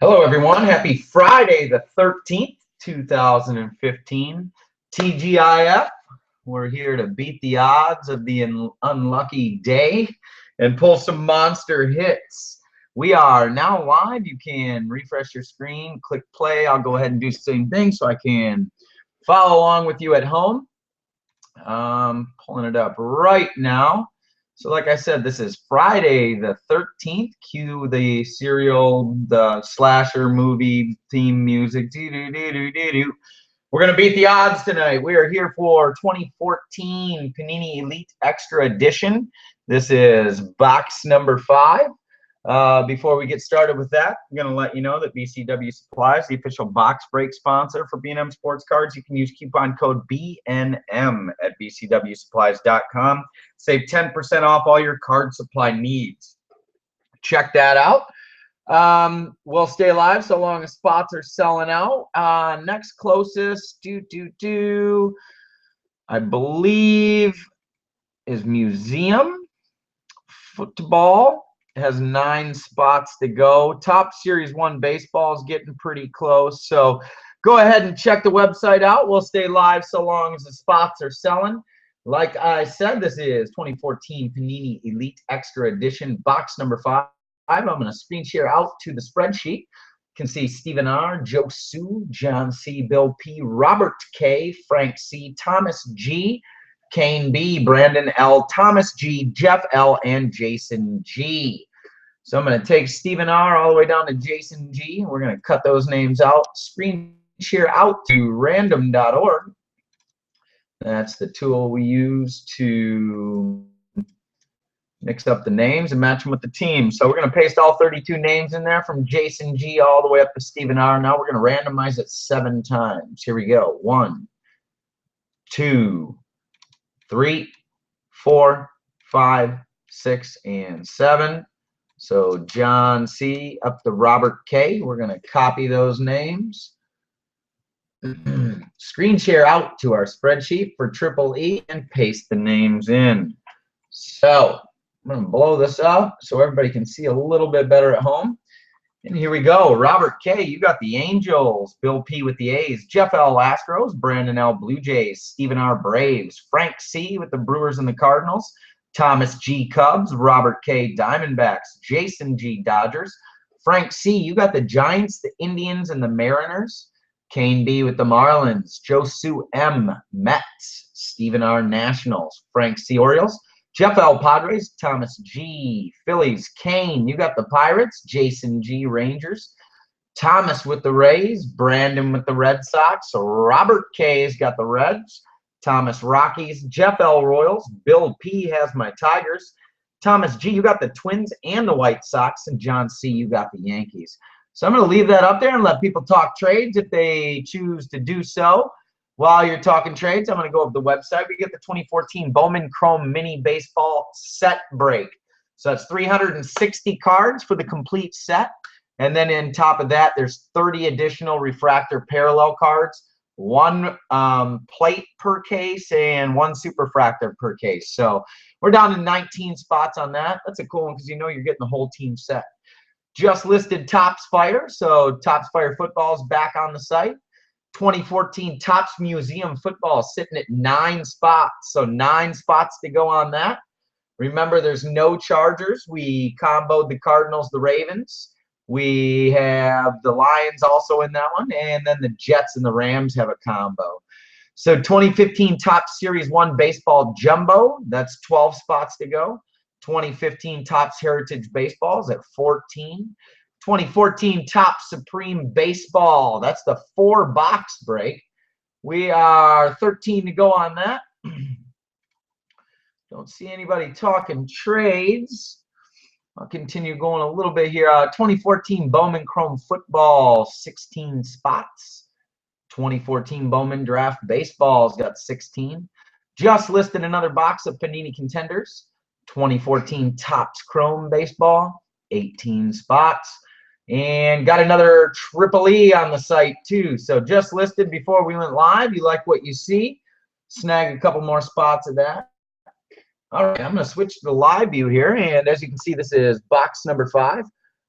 Hello, everyone. Happy Friday the 13th, 2015. TGIF. We're here to beat the odds of the unlucky day and pull some monster hits. We are now live. You can refresh your screen, click play. I'll go ahead and do the same thing so I can follow along with you at home. Pulling it up right now. So like I said, this is Friday the 13th. Cue the serial, the slasher movie theme music. We're going to beat the odds tonight. We are here for 2014 Panini Elite Extra Edition. This is box number 5. Before we get started with that, I'm going to let you know that BCW Supplies, the official box break sponsor for B&M Sports Cards. You can use coupon code BNM at bcwsupplies.com. Save 10% off all your card supply needs. Check that out. We'll stay live so long as spots are selling out. Next closest, I believe, is Museum Football. Has 9 spots to go. Top Series 1 baseball is getting pretty close. So go ahead and check the website out. We'll stay live so long as the spots are selling. Like I said, this is 2014 Panini Elite Extra Edition, box number 5. I'm going to screen share out to the spreadsheet. You can see Stephen R., Joe Sue, John C., Bill P., Robert K., Frank C., Thomas G., Kane B., Brandon L., Thomas G., Jeff L., and Jason G. So I'm going to take Stephen R. all the way down to Jason G. We're going to cut those names out, screen share out to random.org. That's the tool we use to mix up the names and match them with the team. So we're going to paste all 32 names in there from Jason G. all the way up to Stephen R. Now we're going to randomize it 7 times. Here we go. 1, 2, 3, 4, 5, 6, and 7. So John C. up to Robert K. We're going to copy those names. Screen share out to our spreadsheet for EEE and paste the names in. So I'm going to blow this up so everybody can see a little bit better at home. And here we go. Robert K., you got the Angels. Bill P. with the A's. Jeff L. Astros. Brandon L. Blue Jays. Stephen R. Braves. Frank C. with the Brewers and the Cardinals. Thomas G. Cubs. Robert K. Diamondbacks. Jason G. Dodgers. Frank C., you got the Giants, the Indians, and the Mariners. Kane B. with the Marlins. Joe Sue M. Mets. Stephen R. Nationals. Frank C. Orioles. Jeff L. Padres, Thomas G. Phillies, Kane, you got the Pirates, Jason G. Rangers, Thomas with the Rays, Brandon with the Red Sox, Robert K. has got the Reds, Thomas Rockies, Jeff L. Royals, Bill P. has my Tigers, Thomas G. you got the Twins and the White Sox, and John C. you got the Yankees. So I'm going to leave that up there and let people talk trades if they choose to do so. While you're talking trades, I'm going to go over the website. We get the 2014 Bowman Chrome Mini Baseball Set Break. So that's 360 cards for the complete set. And then on top of that, there's 30 additional refractor parallel cards, 1 plate per case and 1 superfractor per case. So we're down to 19 spots on that. That's a cool one because you know you're getting the whole team set. Just listed Topps Fire. So Topps Fire Football is back on the site. 2014 Topps Museum Football sitting at 9 spots. So 9 spots to go on that. Remember, there's no Chargers. We comboed the Cardinals, the Ravens. We have the Lions also in that one. And then the Jets and the Rams have a combo. So 2015 Topps Series 1 Baseball Jumbo. That's 12 spots to go. 2015 Topps Heritage Baseballs at 14. 2014 Topps Supreme Baseball. That's the 4-box break. We are 13 to go on that. Don't see anybody talking trades. I'll continue going a little bit here. 2014 Bowman Chrome Football, 16 spots. 2014 Bowman Draft Baseball's got 16. Just listed another box of Panini Contenders. 2014 Topps Chrome Baseball, 18 spots. And got another EEE on the site too. So just listed before we went live. You like what you see? Snag a couple more spots of that. All right, I'm going to switch to the live view here. And as you can see, this is box number 5.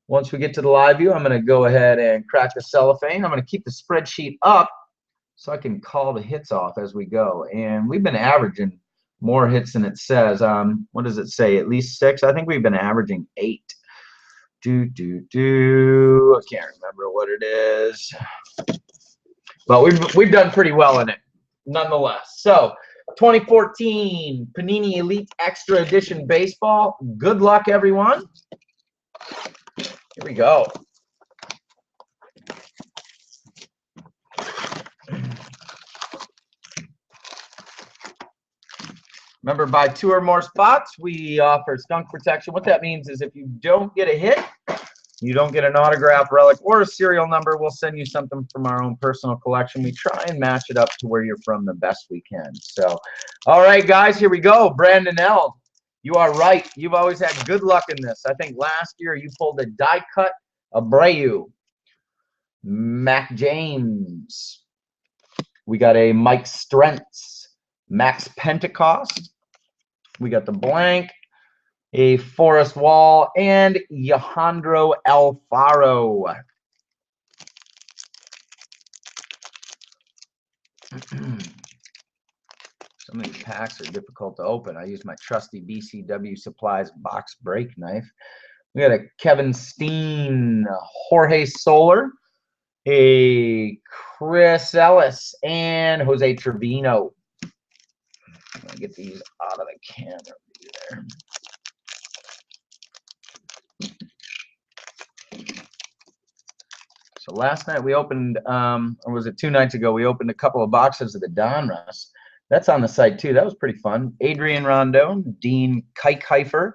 Once we get to the live view, I'm going to go ahead and crack the cellophane. I'm going to keep the spreadsheet up so I can call the hits off as we go. And we've been averaging more hits than it says. What does it say? At least 6? I think we've been averaging 8. I can't remember what it is. But we've done pretty well in it, nonetheless. So, 2014 Panini Elite Extra Edition Baseball. Good luck, everyone. Here we go. Remember, buy 2 or more spots, we offer skunk protection. What that means is if you don't get a hit, you don't get an autograph, relic, or a serial number, we'll send you something from our own personal collection. We try and match it up to where you're from the best we can. So, all right, guys, here we go. Brandon L., you are right. You've always had good luck in this. I think last year you pulled a die cut Abreu. Mac James. We got a Mike Strentz. Max Pentecost. We got the blank. A Forrest Wall, and Alejandro Alfaro. Some of these packs are difficult to open. I use my trusty BCW Supplies box break knife. We got a Kevin Steen, Jorge Soler, a Chris Ellis, and Jose Trevino. I'm going to get these out of the camera there. So last night we opened, or was it 2 nights ago, we opened a couple of boxes of the Donruss. That's on the site too. That was pretty fun. Adrian Rondon, Dean Keikheifer,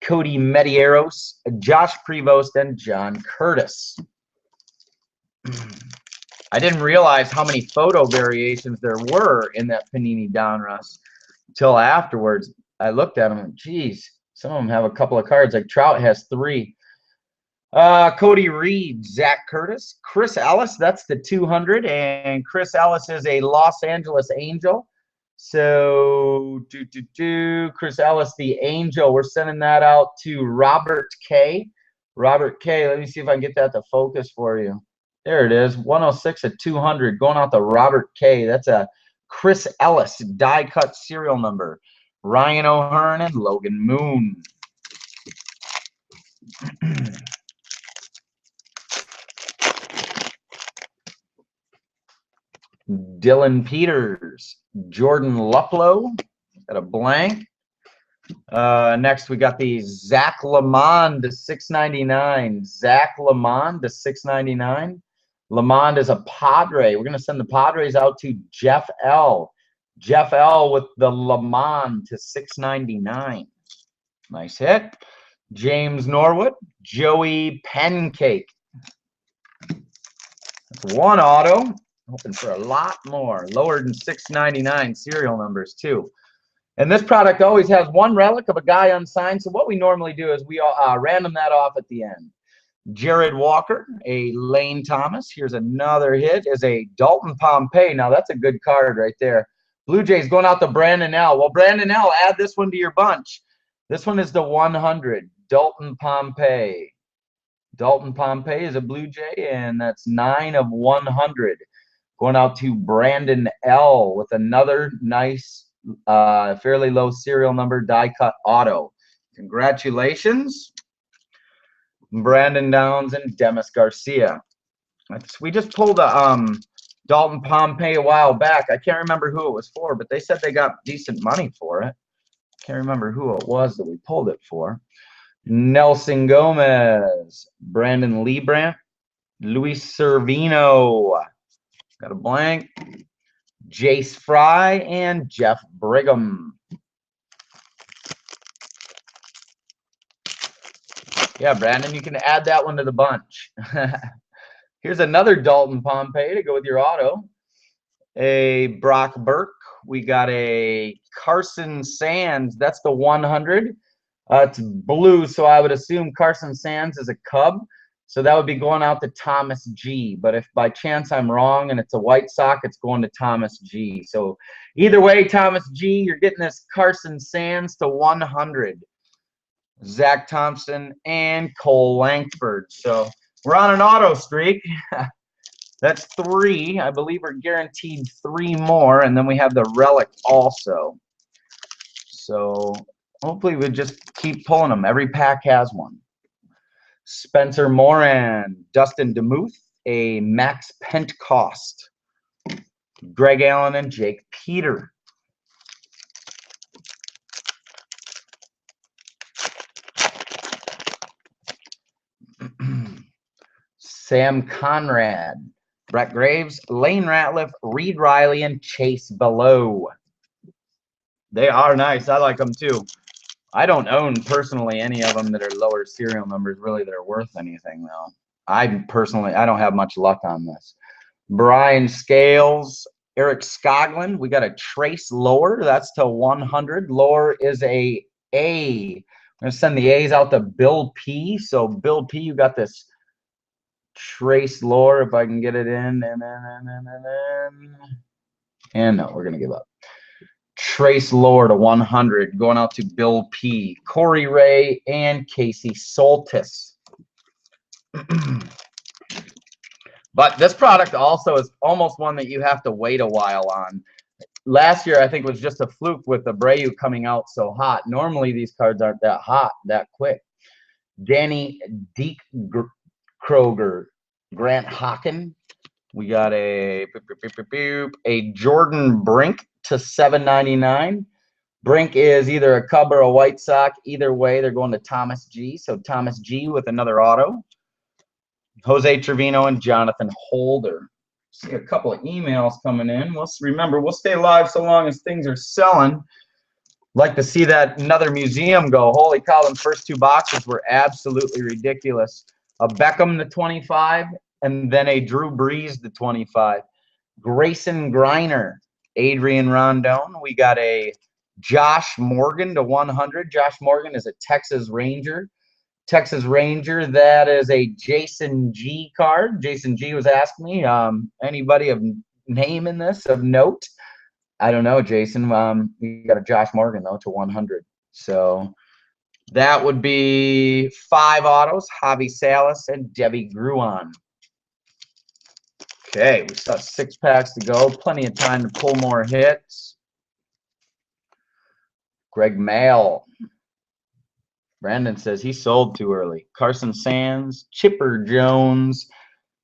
Cody Medeiros, Josh Prevost, and John Curtis. I didn't realize how many photo variations there were in that Panini Donruss until afterwards. I looked at them and, geez, some of them have a couple of cards. Like Trout has 3. Cody Reed, Zach Curtis, Chris Ellis, that's the 200, and Chris Ellis is a Los Angeles Angel. So, Chris Ellis, the Angel, we're sending that out to Robert K. Robert K, let me see if I can get that to focus for you. There it is, 106 at 200, going out to Robert K. That's a Chris Ellis die-cut serial number. Ryan O'Hearn and Logan Moon. Dylan Peters, Jordan Luplow, got a blank. Next, we got the Zach Lamond to 699. Zach Lamond to 699. Lamond is a Padre. We're going to send the Padres out to Jeff L. Jeff L with the Lamond to 699. Nice hit. James Norwood, Joey Pancake. That's 1 auto. Hoping for a lot more. Lower than 699 serial numbers, too. And this product always has 1 relic of a guy unsigned. So what we normally do is we random that off at the end. Jared Walker, a Lane Thomas. Here's another hit. Is a Dalton Pompey. Now, that's a good card right there. Blue Jays going out to Brandon L. Well, Brandon L., add this one to your bunch. This one is the 100. Dalton Pompey. Dalton Pompey is a Blue Jay, and that's 9 of 100. Going out to Brandon L. with another nice, fairly low serial number die-cut auto. Congratulations, Brandon Downs and Demis Garcia. We just pulled a Dalton Pompey a while back. I can't remember who it was for, but they said they got decent money for it. Can't remember who it was that we pulled it for. Nelson Gomez, Brandon Liebrandt, Luis Servino. Got a blank. Jace Fry and Jeff Brigham. Yeah, Brandon, you can add that one to the bunch. Here's another Dalton Pompey to go with your auto. A Brock Burke. We got a Carson Sands. That's the 100. It's blue, so I would assume Carson Sands is a Cub. So that would be going out to Thomas G. But if by chance I'm wrong and it's a White Sox, it's going to Thomas G. So either way, Thomas G, you're getting this Carson Sands to 100. Zach Thompson, and Cole Langford. So we're on an auto streak. That's 3. I believe we're guaranteed 3 more, and then we have the relic also. So hopefully we just keep pulling them. Every pack has one. Spencer Moran, Dustin DeMuth, a Max Pentecost, Greg Allen, and Jake Peter. Sam Conrad, Brett Graves, Lane Ratliff, Reed Riley, and Chase Below. They are nice. I like them too. I don't own personally any of them that are lower serial numbers, really, that are worth anything, though. I don't have much luck on this. Brian Scales, Eric Skoglund. We got a Trace Lower. That's to 100. Lower is a A. I'm going to send the A's out to Bill P. So, Bill P, you got this Trace Lower, if I can get it in. And no, we're going to give up. Trace Lower to 100, going out to Bill P, Corey Ray, and Casey Soltis. But this product also is almost one that you have to wait a while on. Last year, I think, was just a fluke with the Abreu coming out so hot. Normally, these cards aren't that hot that quick. Danny Deke Kroger, Grant Hocken. We got a Jordan Brink to 7.99. Brink is either a Cub or a White Sox. Either way, they're going to Thomas G. So Thomas G with another auto. Jose Trevino and Jonathan Holder. See a couple of emails coming in. Remember, we'll stay live so long as things are selling. Like to see that another museum go. Holy cow, them first 2 boxes were absolutely ridiculous. A Beckham to 25, and then a Drew Brees to 25. Grayson Griner, Adrian Rondon. We got a Josh Morgan to 100. Josh Morgan is a Texas Ranger. Texas Ranger, that is a Jason G card. Jason G was asking me, anybody of name in this, of note? I don't know, Jason. We got a Josh Morgan, though, to 100. So that would be 5 autos, Javi Salas and Debbie Gruan. Okay, we still have 6 packs to go. Plenty of time to pull more hits. Greg Mail. Brandon says he sold too early. Carson Sands, Chipper Jones,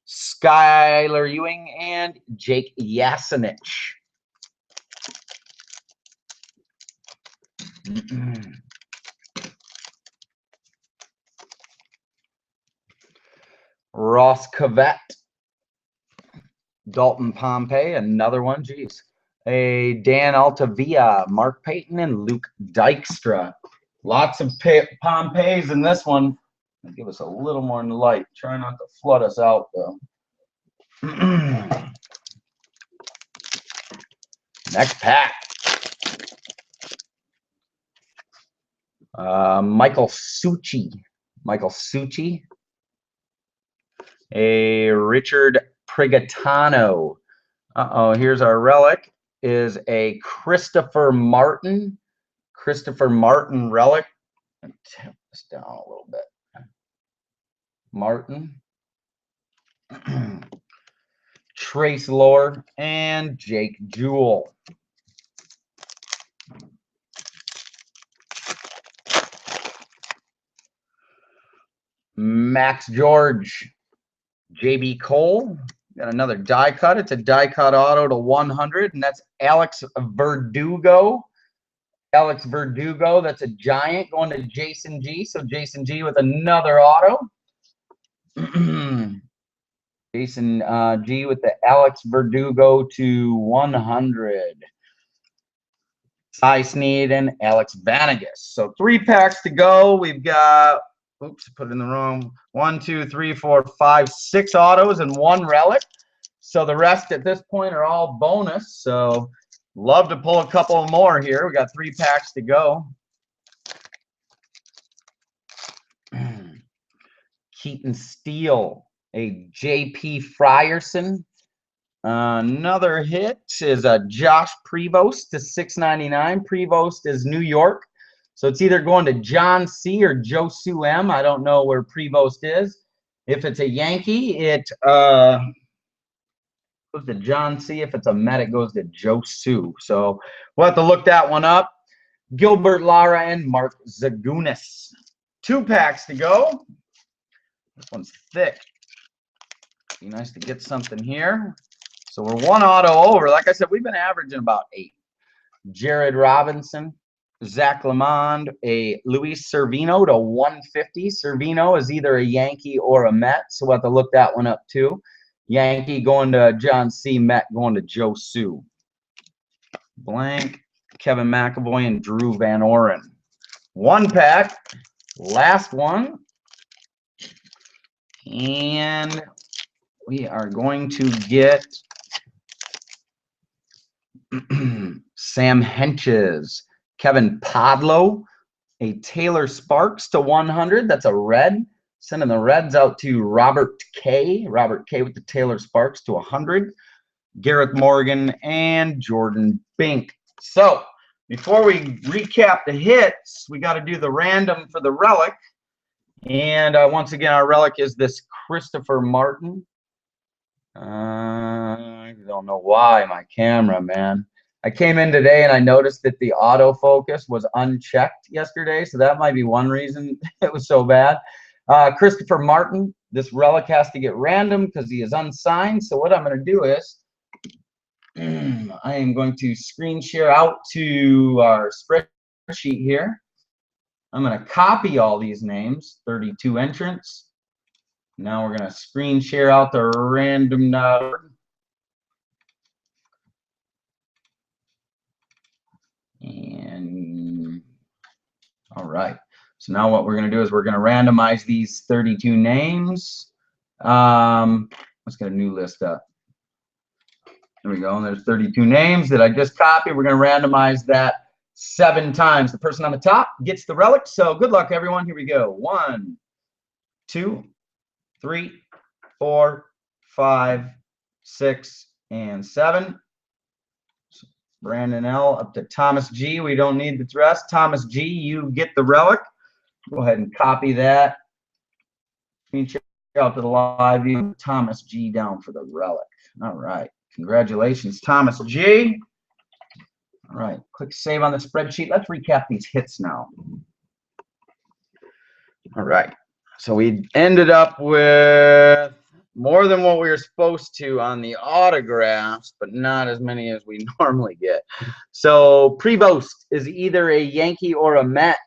Skylar Ewing, and Jake Yasinich. Ross Cavett, Dalton Pompey, another one. Geez. A Dan Altavia, Mark Payton, and Luke Dykstra. Lots of Pompeys in this one. Give us a little more light. Try not to flood us out, though. Next pack. Michael Succi. A Richard Prigatano. Here's our relic. Is a Christopher Martin. Relic. Tip this down a little bit. Martin. Trace Lower and Jake Jewell. Max George, JB Cole. Got another die cut. It's a die cut auto to 100, and that's Alex Verdugo. That's a Giant going to Jason G. So Jason G with another auto. Jason G with the Alex Verdugo to 100. Cy Sneed and Alex Vanagas. So 3 packs to go. We've got, oops, put it in the wrong. 1, 2, 3, 4, 5, 6 autos and 1 relic. So the rest at this point are all bonus. So love to pull a couple more here. We got 3 packs to go. Keaton Steele, a JP Frierson. Another hit is a Josh Prevost to 6.99. Prevost is New York. So it's either going to John C. or Josu M. I don't know where Prevost is. If it's a Yankee, it goes to John C. If it's a Met, it goes to Josu. So we'll have to look that one up. Gilbert Lara and Mark Zagunis. 2 packs to go. This one's thick. Be nice to get something here. So we're 1 auto over. Like I said, we've been averaging about 8. Jared Robinson, Zach Lemond, a Luis Servino to 150. Servino is either a Yankee or a Met, so we'll have to look that one up too. Yankee going to John C. Met going to Joe Sue. Blank, Kevin McAvoy and Drew Van Oren. 1 pack, last one. And we are going to get Sam Henches, Kevin Podlow, a Taylor Sparks to 100. That's a red. Sending the reds out to Robert K. Robert K. with the Taylor Sparks to 100. Gareth Morgan and Jordan Bink. So before we recap the hits, we got to do the random for the relic. And once again, our relic is this Christopher Martin. I don't know why my camera, man. I came in today and I noticed that the autofocus was unchecked yesterday, so that might be one reason it was so bad. Christopher Martin, this relic has to get random because he is unsigned. So what I'm going to do is I am going to screen share out to our spreadsheet here. I'm going to copy all these names, 32 entrants. Now we're going to screen share out the random number. And all right. So now what we're going to do is we're going to randomize these 32 names. Let's get a new list up. There we go. And there's 32 names that I just copied. We're going to randomize that 7 times. The person on the top gets the relic. So good luck, everyone. Here we go. 1, 2, 3, 4, 5, 6, and 7. So Brandon L. up to Thomas G. We don't need the rest. Thomas G., you get the relic. Go ahead and copy that. Screenshot out to the live view. Thomas G. down for the relic. All right. Congratulations, Thomas G. All right. Click save on the spreadsheet. Let's recap these hits now. All right. So we ended up with more than what we were supposed to on the autographs, but not as many as we normally get. So Prevost is either a Yankee or a Met.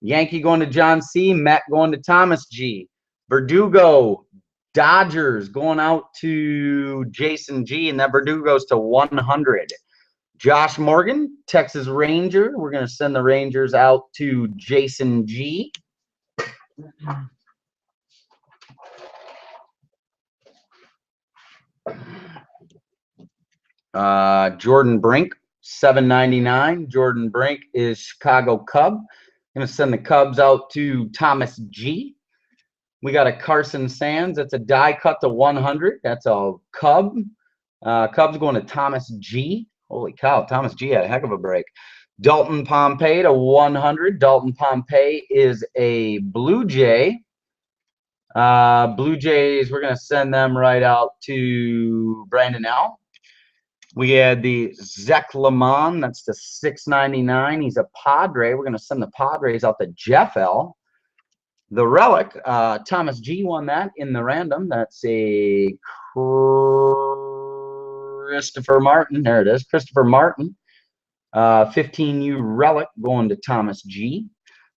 Yankee going to John C. Met going to Thomas G. Verdugo, Dodgers going out to Jason G. And that Verdugo's to 100. Josh Morgan, Texas Ranger. We're going to send the Rangers out to Jason G. Jordan Brink, $7.99. Jordan Brink is Chicago Cub. Going to send the Cubs out to Thomas G. We got a Carson Sands. That's a die cut to 100. That's a Cub. Cubs going to Thomas G. Holy cow, Thomas G had a heck of a break. Dalton Pompey to 100. Dalton Pompey is a Blue Jay. Blue Jays, we're going to send them right out to Brandon L. We had the Zach Lemond. That's the $6.99. He's a Padre. We're going to send the Padres out to Jeff L. The relic, Thomas G won that in the random. That's a Christopher Martin. There it is, Christopher Martin. 15U relic going to Thomas G.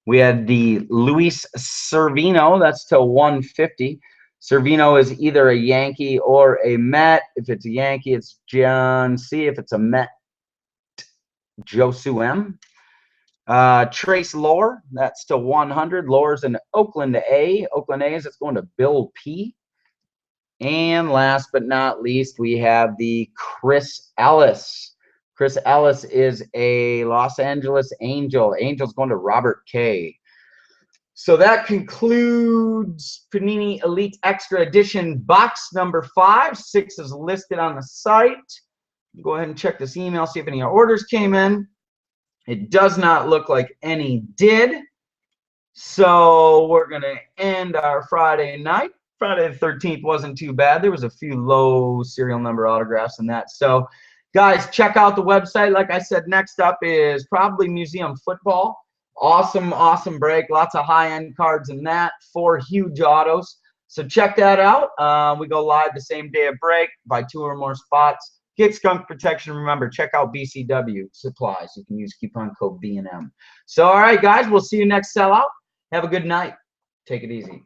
We had the Luis Servino. That's to 150. Servino is either a Yankee or a Met. If it's a Yankee, it's John C. If it's a Met, Josu M. Trace Lohr, that's to 100. Lohr's in Oakland A. Oakland A's, it's going to Bill P. And last but not least, we have the Chris Ellis. Chris Ellis is a Los Angeles Angel. Angel's going to Robert K. So that concludes Panini Elite Extra Edition box number 5. 6 is listed on the site. Go ahead and check this email, see if any orders came in. It does not look like any did. So we're going to end our Friday night. Friday the 13th wasn't too bad. There was a few low serial number autographs in that. So, guys, check out the website. Like I said, next up is probably Museum Football. Awesome, awesome break. Lots of high-end cards in that. 4 huge autos. So check that out. We go live the same day of break. Buy 2 or more spots. Get skunk protection. Remember, check out BCW supplies. You can use coupon code B&M. So, all right, guys, we'll see you next sellout. Have a good night. Take it easy.